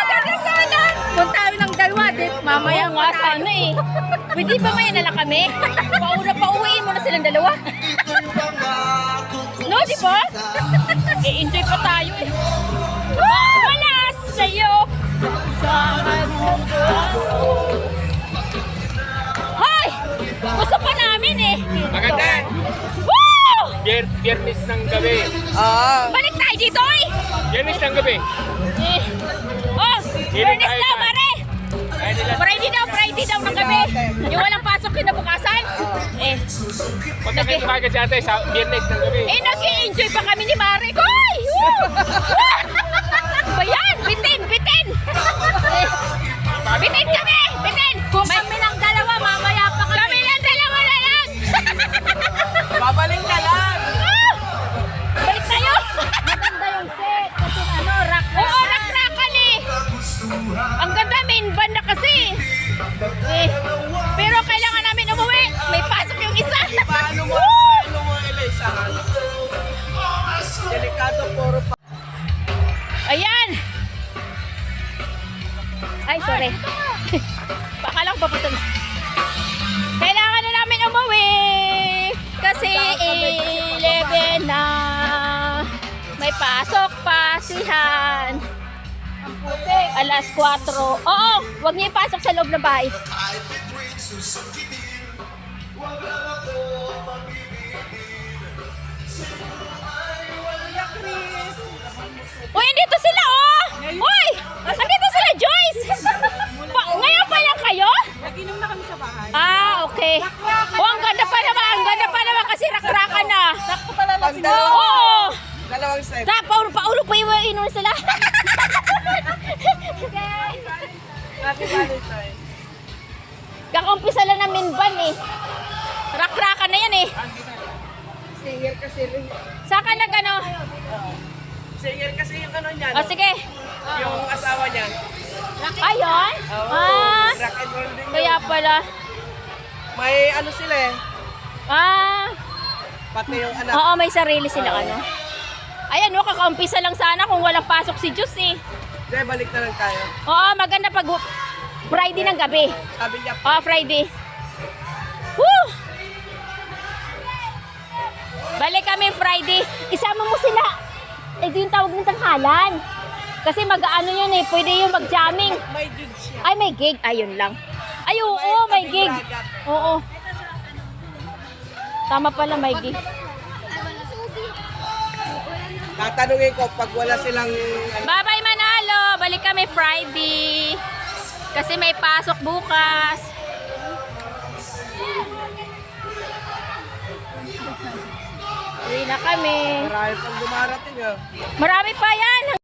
Ganda sana! Kung tayo ng dalawa, mamaya Oo nga, sana eh. Pwede ba maya na lang kami? Pauwiin mo na silang dalawa. No, di ba? Enjoy pa tayo eh. Wala sa'yo. Hoy! Gusto pa namin eh. Maganda. Woo! Biyernes ng gabi. Balik tayo dito eh. Biyernes ng gabi. Oh, Bernis na, mare. Kaya nila, Friday daw ng gabi. Yung walang pasok kinabukasan. punta kayo kagad si ate sa biyernes ng gabi. Nag-i-enjoy pa kami ni Mare. Hoy! Woo! Ba yan? Bitin! Bitin kami! Bitin! Kung kami ng dalawa, mamaya pa kami. Kami lang dalawa na lang! Babalik ka lang! Balik tayo! Maganda yung set. Kasi rock. Oo, rakrakan eh! Ang ganda, main band na kasi. Pero kailangan namin umuwi. May pasok yung isa. Paano mo Elisa? Delikado puro pa. Ayan! Ay, sorry. Baka lang papunta na. Kailangan na namin umuwi. Kasi 11 na. May pasok pa sihan. Alas 4. Oo, wag niyo ipasok sa loob ng bahay. Uy, andito sila oh! Uy! Andito sila, Joyce! Ngayon pa lang kayo? Nag-inom na kami sa bahay. Ah, okay. Oh, ang ganda pa naman. Ang ganda pa naman kasi rakrakan na. Sakto pala na sila. Oo! Dalawang set. Paulo pa inom sila. Happy Valentine. Kakumpisa lang ng minban eh. Rakrakan na yan eh. Singer kasi rin. Saan ka nag-ano? Singer kasi yung ano niya. O sige. Yung asawa niya. Ayun? Ah, Rock and roll din kaya yun. pala. May ano sila eh. Ah, Pati yung anak. oo, may sarili silang ano. Ayan, no, kakaumpisa lang sana kung walang pasok si Diyos eh. Hindi, balik na lang tayo. Oo, maganda pag Friday ng gabi. Sabi niya, Friday. Woo! Balik kami Friday. Isama mo sila. Ito yung tawag ng tanghalan. Kasi mag-ano yun eh. Pwede yung mag-jamming. may gig siya. Ay, may gig. Ayun lang. Ay, oo, may gig. Oo. Tama pala, may gig. Tatanungin ko pag wala silang ano, Bye-bye, Manalo. Balik kami Friday. Kasi may pasok bukas. Uwi na kami. marami pang dumarating ah. Marami pa yan.